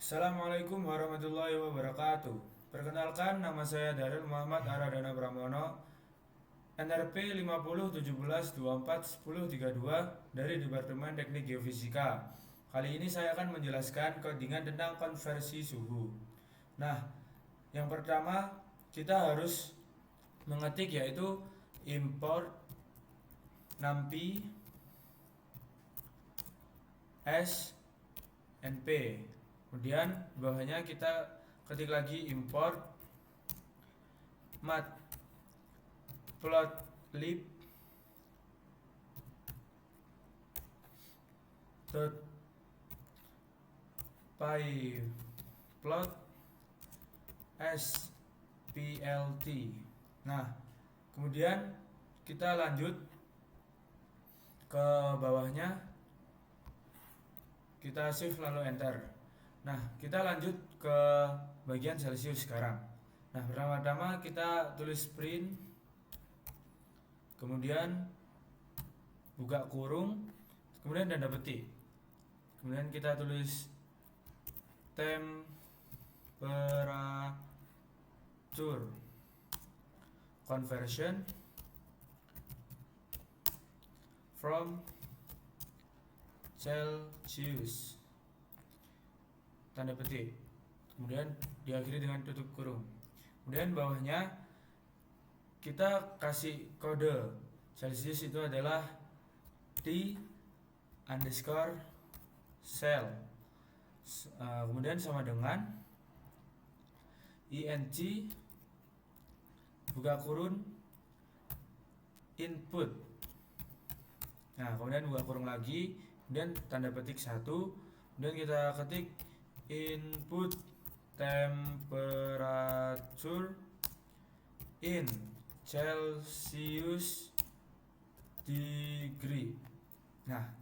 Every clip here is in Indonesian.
Assalamualaikum warahmatullahi wabarakatuh. Perkenalkan, nama saya Daril Muhammad Aradana Pramono, NRP 5017241032 dari Departemen Teknik Geofisika. Kali ini saya akan menjelaskan codingan tentang konversi suhu. Nah, yang pertama kita harus mengetik yaitu import nampi s np. Kemudian bawahnya kita ketik lagi import matplotlib pyplot splt. Nah, kemudian kita lanjut ke bawahnya, kita shift lalu enter. Nah, kita lanjut ke bagian Celsius sekarang. Nah, pertama-tama kita tulis print, kemudian buka kurung, kemudian tanda petik. Kemudian kita tulis temperature conversion from Celsius, tanda petik, kemudian diakhiri dengan tutup kurung. Kemudian bawahnya kita kasih kode Celsius itu adalah T_cell, kemudian sama dengan ing buka kurung input. Nah, kemudian buka kurung lagi, kemudian tanda petik 1, kemudian kita ketik input temperature in Celsius degree. Nah,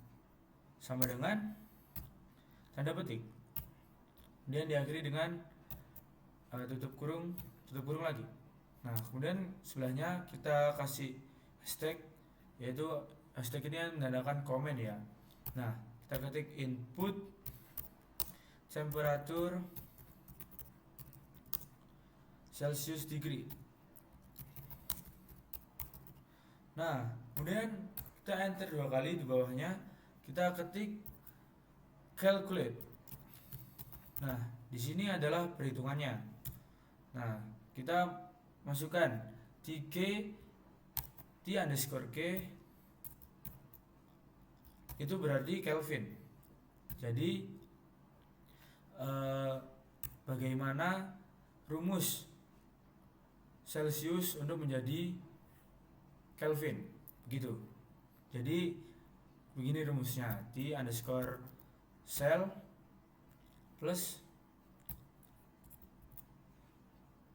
sama dengan tanda petik, kemudian diakhiri dengan tutup kurung lagi. Nah, kemudian sebelahnya kita kasih hashtag, yaitu hashtag ini menandakan komen ya. Nah, kita ketik input temperature Celsius degree. Nah, kemudian kita enter 2 kali di bawahnya, kita ketik calculate. Nah, di sini adalah perhitungannya. Nah, kita masukkan T_K itu berarti Kelvin. Jadi bagaimana rumus Celsius untuk menjadi Kelvin, begitu. Jadi begini rumusnya, T_cell plus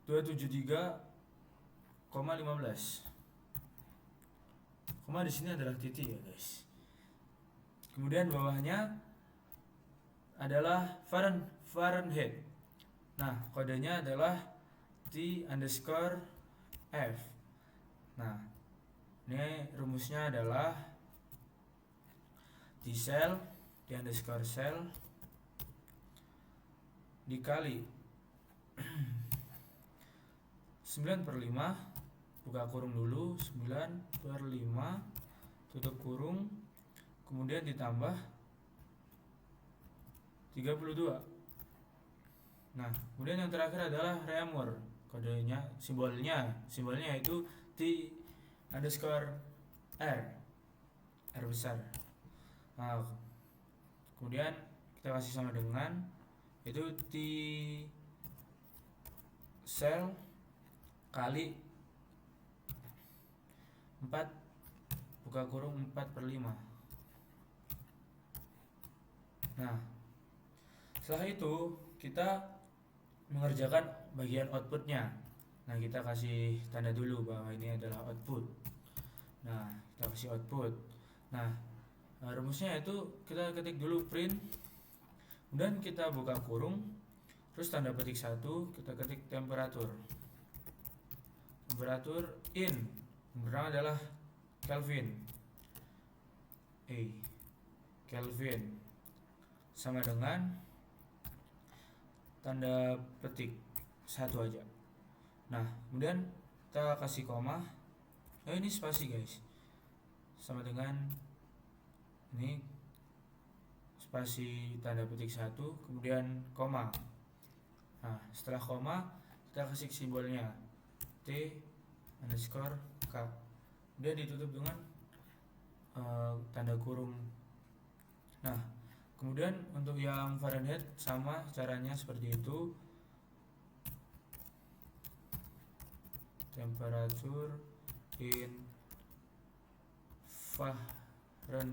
273,15. Koma di sini adalah titik ya guys. Kemudian bawahnya adalah Fahrenheit. Nah, kodenya adalah T_F. Nah, ini rumusnya adalah T_cell dikali 9/5, buka kurung dulu, 9/5 tutup kurung, kemudian ditambah 32. Nah, kemudian yang terakhir adalah Reaumur. Kodenya, simbolnya yaitu T_R besar. Nah, kemudian kita kasih sama dengan itu T_cell kali 4, buka kurung 4/5. Nah, setelah itu kita mengerjakan bagian outputnya. Nah, kita kasih tanda dulu bahwa ini adalah output. Nah, kita kasih output. Nah, rumusnya itu kita ketik dulu print, kemudian kita buka kurung, terus tanda petik 1, kita ketik temperature in, yang adalah Kelvin. Kelvin sama dengan tanda petik 1 aja. Nah, kemudian kita kasih koma. Ini spasi guys, sama dengan ini spasi tanda petik 1 kemudian koma. Nah, setelah koma kita kasih simbolnya T underscore K, kemudian ditutup dengan tanda kurung. Nah, kemudian untuk yang Fahrenheit sama caranya seperti itu. Temperature in Fahrenheit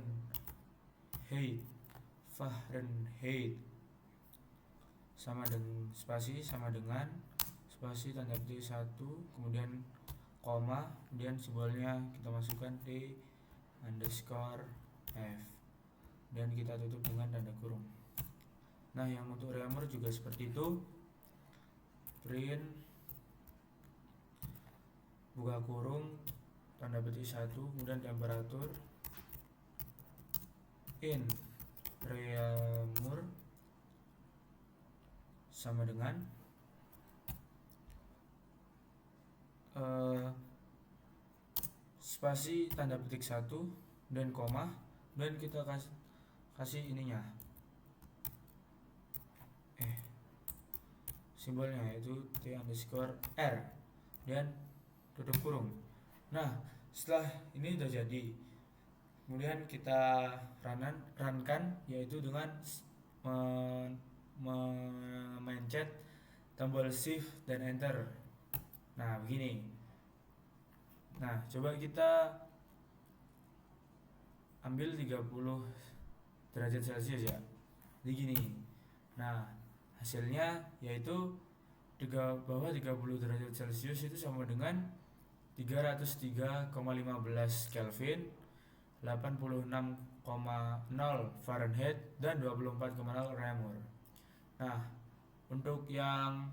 sama dengan spasi tanda petik 1 kemudian koma, kemudian simbolnya kita masukkan T underscore F dan kita tutup dengan tanda kurung. Nah, yang untuk reamer juga seperti itu. Print buka kurung tanda petik 1 kemudian temperatur in reamer sama dengan spasi tanda petik 1 dan koma, dan kita kasih ininya simbolnya yaitu T underscore R dan tutup kurung. Nah, setelah ini udah jadi, kemudian kita runkan yaitu dengan memencet tombol shift dan enter. Nah, begini. Nah, coba kita ambil 30 derajat Celcius ya. Begini. Nah, hasilnya yaitu bawah 30 derajat Celcius itu sama dengan 303,15 Kelvin, 86,0 Fahrenheit dan 24,0 Reaumur. Nah, untuk yang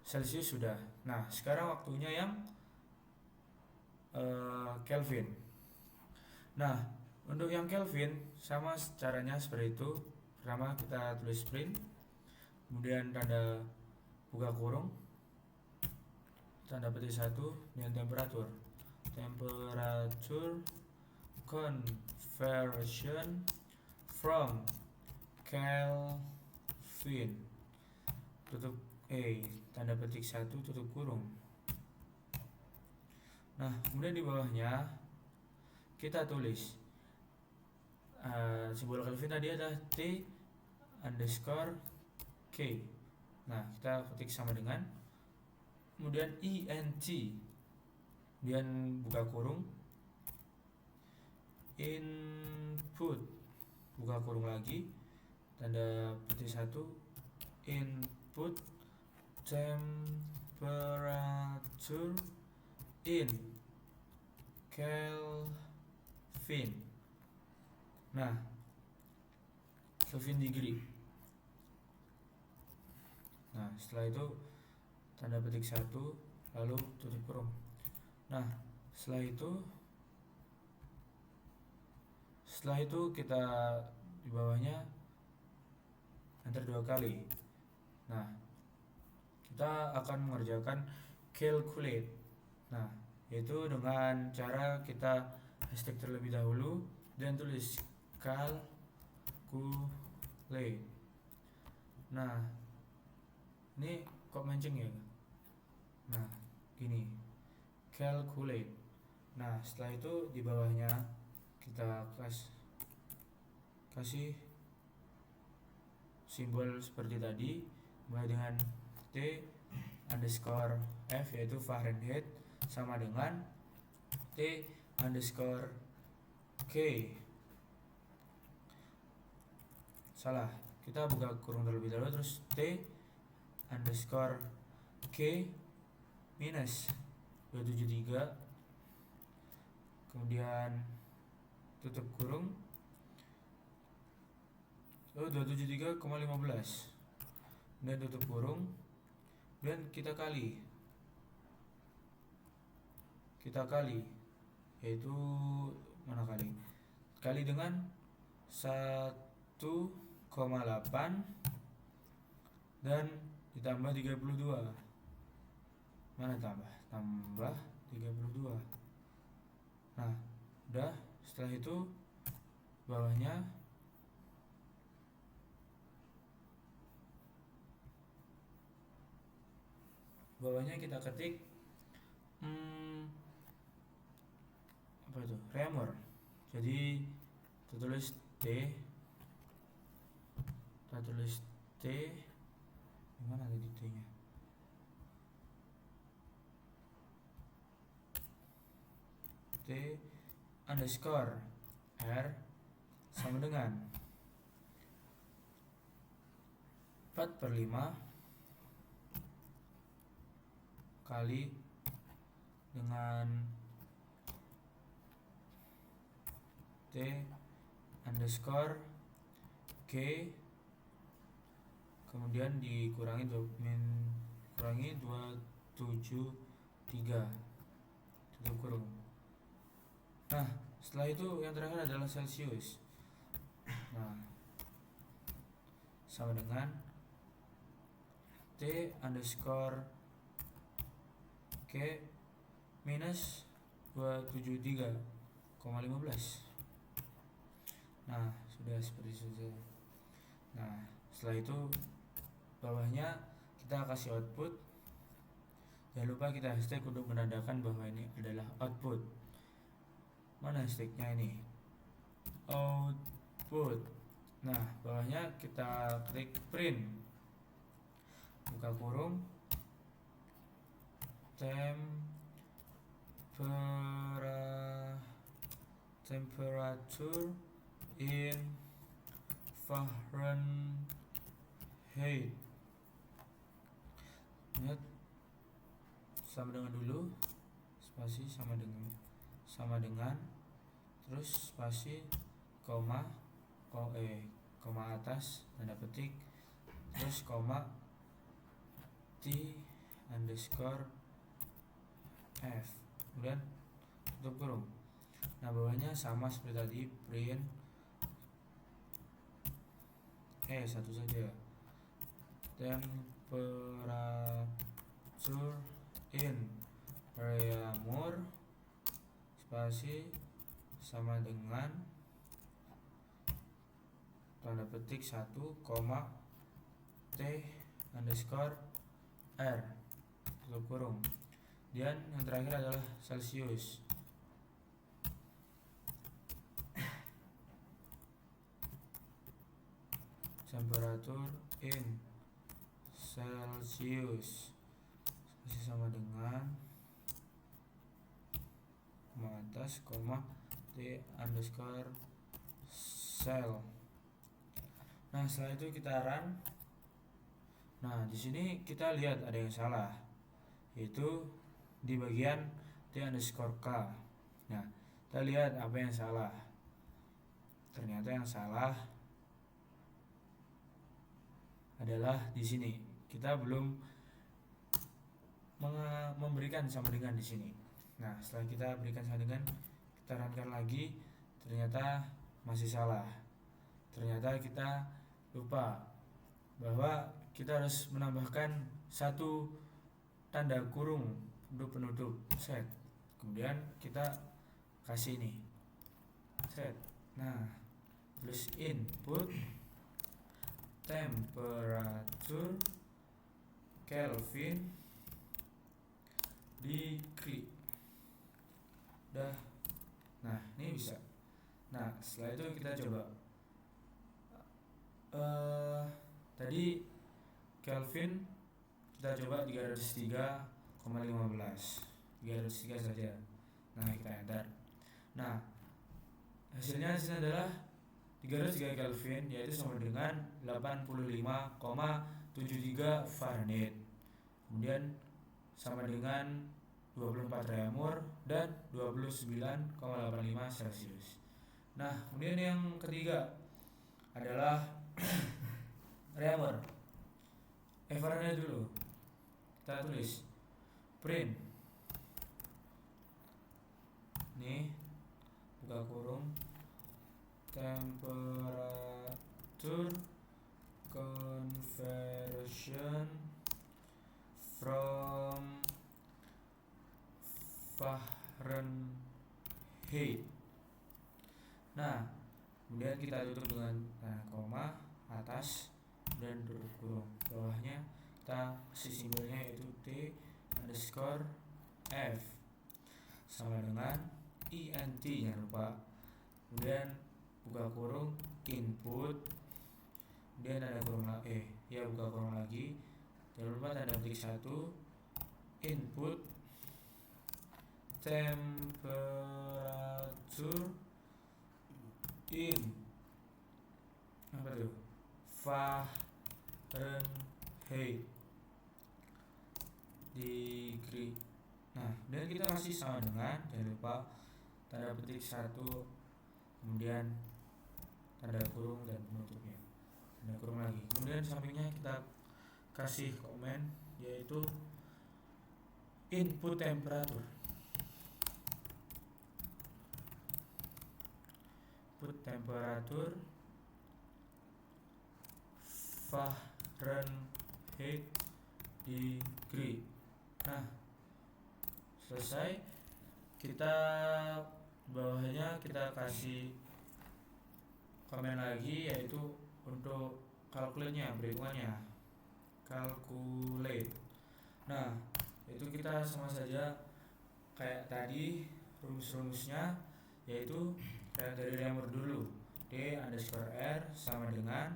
Celsius sudah. Nah, sekarang waktunya yang Kelvin. Nah, untuk yang Kelvin sama caranya seperti itu. Pertama kita tulis print, kemudian tanda buka kurung, tanda petik 1 dan temperatur conversion from Kelvin tutup tanda petik 1 tutup kurung. Nah, kemudian di bawahnya kita tulis simbol Kelvin tadi ada T underscore K. Nah, kita ketik sama dengan kemudian INT, kemudian buka kurung, input buka kurung lagi, tanda petik 1 input temperature in Kelvin. Nah, Kelvin degree. Nah, setelah itu tanda petik 1 lalu tutup kurung. Nah, setelah itu kita di bawahnya enter 2 kali. Nah, kita akan mengerjakan calculate. Nah, yaitu dengan cara kita hashtag terlebih dahulu dan tulis calculate. Nah, ini kok mancing ya? Nah, gini, calculate. Nah, setelah itu di bawahnya kita kasih simbol seperti tadi, mulai dengan T underscore F yaitu Fahrenheit sama dengan T underscore K. Salah, kita buka kurung terlebih dahulu terus T underscore K minus 273 kemudian tutup kurung 273,15 dan tutup kurung dan kita kali yaitu mana kali dengan 1,8 dan ditambah 32. Mana tambah 32. Nah, udah. Setelah itu bawahnya kita ketik apa itu? Remor. Jadi kita tulis T. Gimana tadi T-nya? T underscore R sama dengan 4/5 kali dengan T underscore K, kemudian dikurangi 273 tutup kurung. Nah, setelah itu yang terakhir adalah Celsius. Nah, sama dengan T underscore K minus 273,15. Nah, sudah seperti itu. Nah, setelah itu bawahnya kita kasih output. Jangan lupa kita hashtag untuk menandakan bahwa ini adalah output. Mana hashtagnya ini? Output. Nah, bawahnya kita klik print, buka kurung, temperature in Fahrenheit. Lihat, sama dengan dulu, spasi sama dengan terus spasi koma atas tanda petik, terus koma T underscore F, kemudian tutup kurung. Nah, bawahnya sama seperti tadi, print satu saja, temperature in Remor spasi sama dengan tanda petik 1, T underscore R tutup kurung. Dan yang terakhir adalah Celsius. Temperature in Celsius masih sama dengan atas, T underscore cell. Nah, setelah itu kita run. Nah, di sini kita lihat ada yang salah, yaitu di bagian T underscore K. Nah, kita lihat apa yang salah. Ternyata yang salah adalah di sini. Kita belum memberikan sama dengan di sini. Nah, setelah kita berikan sama dengan, kita runkan lagi, ternyata masih salah. Ternyata kita lupa bahwa kita harus menambahkan satu tanda kurung untuk penutup set. Kemudian kita kasih ini set. Nah, terus input temperature Kelvin degree. Dah. Nah, ini bisa. Nah, setelah itu kita coba. Tadi Kelvin kita coba 303,15. 303 saja. Nah, kita enter. Nah, hasilnya adalah 303 Kelvin, yaitu sama dengan 85,73 Fahrenheit. Kemudian sama dengan 24 Remor dan 29,85 Celsius. Nah, kemudian yang ketiga adalah Remor. Fahrenheit dulu. Kita tulis print. Nih, buka kurung, temperature conversion dengan koma atas dan tutup kurung. Bawahnya kita kasih simbolnya yaitu T underscore F sama dengan int, jangan lupa. Kemudian buka kurung input, kemudian ada kurung buka kurung lagi, jangan lupa tanda petik 1 input temperature in apa tuh Fahrenheit degree. Nah, dan kita kasih sama dengan, jangan lupa tanda petik 1, kemudian tanda kurung dan penutupnya, tanda kurung lagi. Kemudian sampingnya kita kasih komen yaitu input temperature, Fahrenheit degree. Nah, selesai. Kita bawahnya kita kasih komen lagi yaitu untuk kalkulasinya, perhitungannya, calculate. Nah, itu kita sama saja kayak tadi rumus-rumusnya, yaitu dari nomor dulu D underscore R sama dengan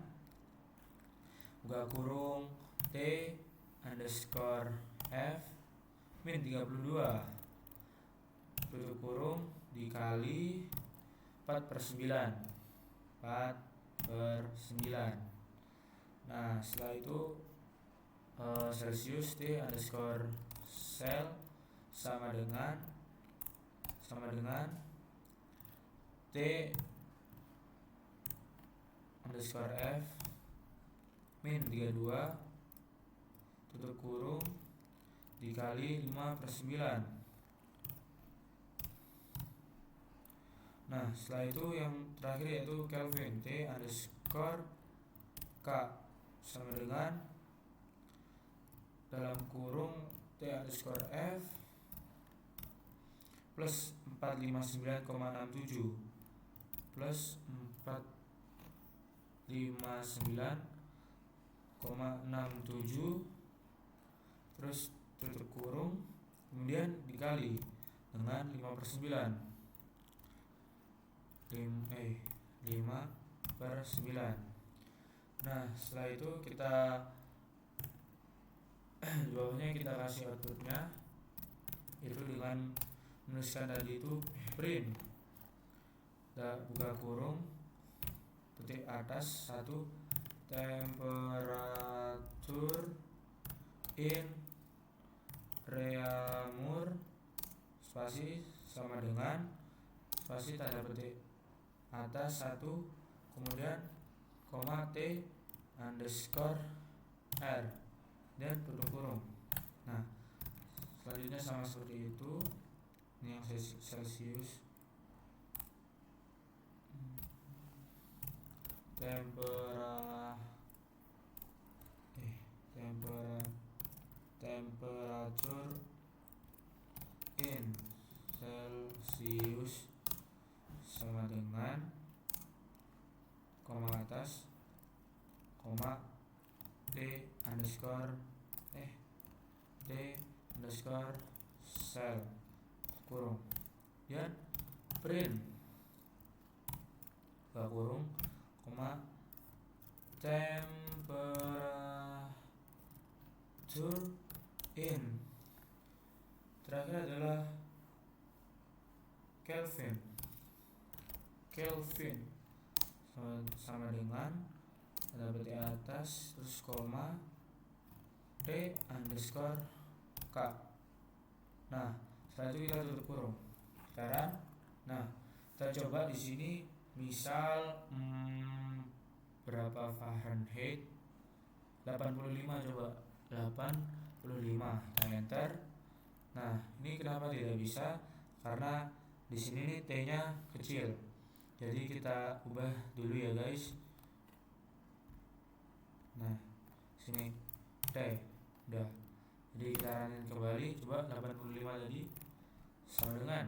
buka kurung T underscore F min 32 tutup kurung dikali 4/9. Nah, setelah itu Celsius T underscore cell sama dengan T underscore F min 32 tutup kurung dikali 5/9. Nah, setelah itu yang terakhir yaitu Kelvin T underscore K sama dengan dalam kurung T underscore F plus 459,67 plus 459,67 terus tutup kurung kemudian dikali dengan 5/9. Nah, setelah itu kita di bawahnya kita kasih outputnya itu dengan menuliskan tadi itu print buka kurung petik atas 1 temperature in Reaumur spasi sama dengan spasi tanda petik atas 1 kemudian koma T underscore R dan tutup kurung. Nah, selanjutnya sama seperti itu. Ini yang Celsius, temperature in Celsius sama dengan koma atas koma T underscore cell kurung dan print buka kurung koma temperature in terakhir adalah Kelvin sama dengan tanda petik atas terus koma T underscore K. Nah, setelah itu kita tutup kurung. Sekarang, nah kita coba di sini misal berapa Fahrenheit 85 coba 85 kita enter. Nah, ini kenapa tidak bisa? Karena di sini nih T-nya kecil. Jadi kita ubah dulu ya guys. Nah, sini T udah. Jadi kita running kembali coba 85 tadi sama dengan.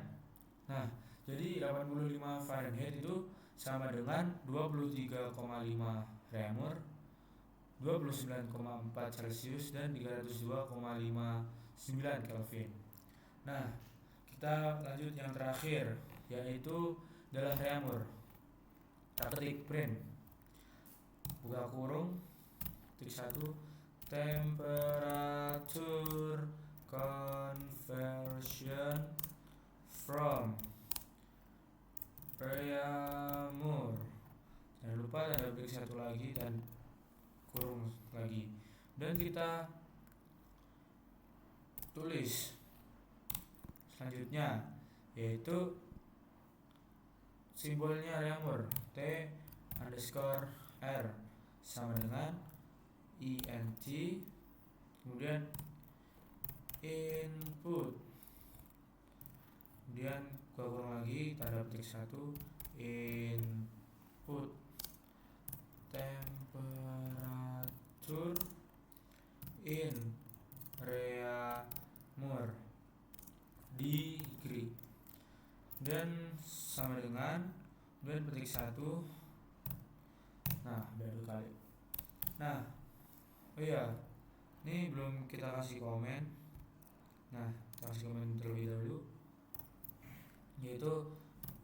Nah, jadi 85 Fahrenheit itu sama dengan 23,5 reaumur, 29,4 Celcius, dan 302,59 Kelvin. Nah, kita lanjut yang terakhir, yaitu adalah reaumur. Kita ketik print, buka kurung, ketik 1, temperature conversion from reaumur. Jangan lupa tanda petik 1 lagi dan kurung lagi, dan kita tulis selanjutnya, yaitu simbolnya reaumur T underscore R sama dengan INT, kemudian input, kemudian gua kurung lagi tanda petik 1, input temperature in reaumur degree, dan sama dengan, kemudian petik 1. Nah, baru kali. Nah, oh iya, ini belum kita kasih komen. Nah, kita kasih komen terlebih dahulu, yaitu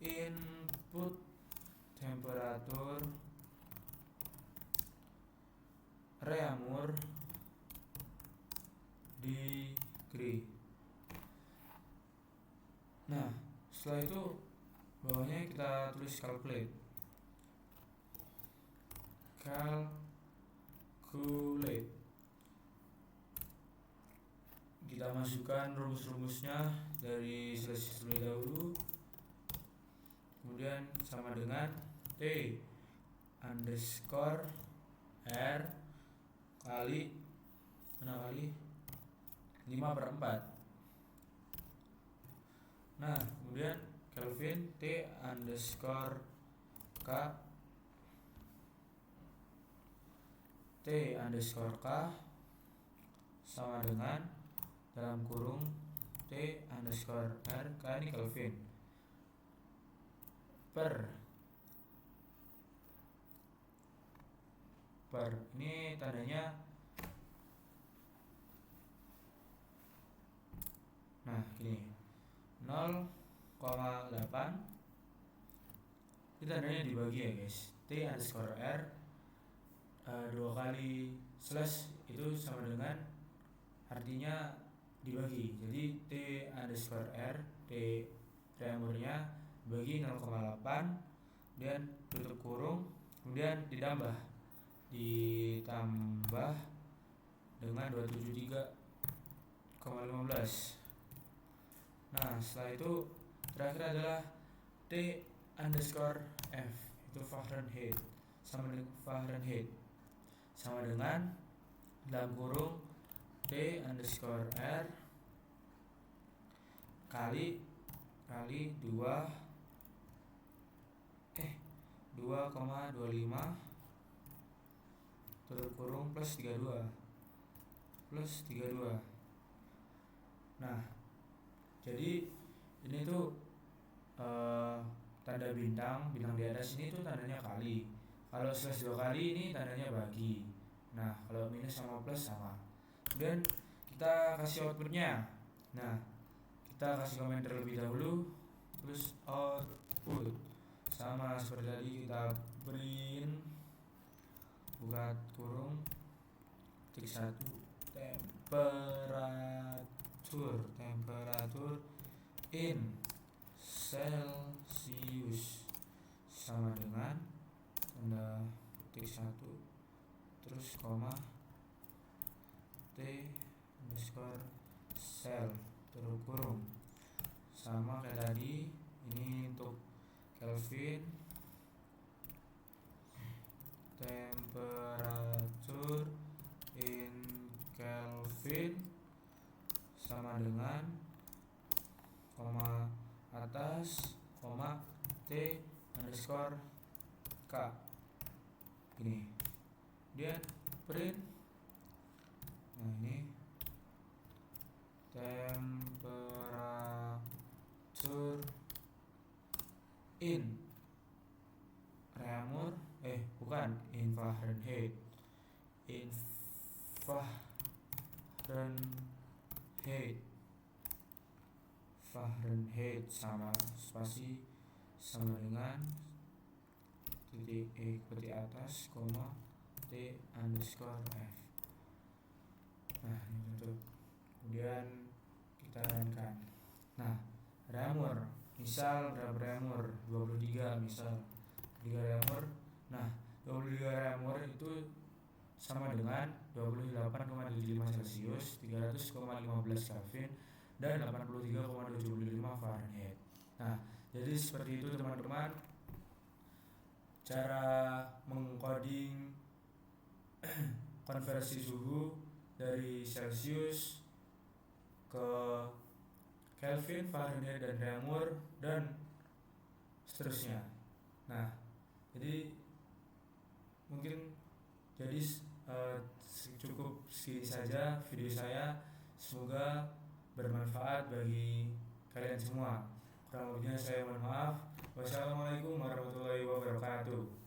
input temperatur reaumur degree. Nah, setelah itu bawahnya kita tulis calculate. Kita masukkan rumus-rumusnya dari seleksi terlebih dahulu, kemudian sama dengan T underscore R kali 5/4. Nah, kemudian Kelvin T underscore K sama dengan dalam kurung T underscore R K ini Kelvin per ini tandanya. Nah, gini 0,8 ini tandanya dibagi ya guys. T underscore R 2 kali slash itu sama dengan, artinya dibagi. Jadi T underscore R, T reaumurnya bagi 0,8 dan tutup kurung, kemudian ditambah dengan 273,15. Nah, setelah itu terakhir adalah T underscore F, itu Fahrenheit, sama dengan dalam kurung T underscore R kali 2,25 tutup kurung plus 32. Nah, jadi ini tuh tanda bintang di atas ini tuh tandanya kali. Kalau slash 2 kali ini tandanya bagi. Nah, kalau minus sama plus sama. Dan kita kasih outputnya. Nah, kita kasih komen terlebih dahulu, terus output sama seperti tadi, kita print, buka kurung, ketik 1, temperatur in Celsius sama dengan tanda petik 1 terus koma T underscore cell tutup kurung, sama kayak tadi. Ini untuk Kelvin, temperature in Kelvin sama dengan koma atas koma T underscore K ini, dia print. Nah, ini temperature in Reaumur, bukan, in Fahrenheit. In Fahrenheit. Fahrenheit sama spasi sama dengan titik peti atas, koma, T underscore F. Nah, ini untuk kemudian kita runkan. Nah, Reaumur, misal berapa Reaumur? 23 misal. 3 Reaumur. Nah, 23 Reaumur itu sama dengan 28,75 Celcius, 300,15 Kelvin, dan 83,75 Fahrenheit. Nah, jadi seperti itu teman-teman cara mengcoding konversi suhu dari Celcius ke Kelvin, Fahrenheit, dan Reaumur, dan seterusnya. Nah, jadi mungkin cukup segini saja video saya. Semoga bermanfaat bagi kalian semua. Kurang lebihnya saya mohon maaf. Wassalamualaikum warahmatullahi wabarakatuh.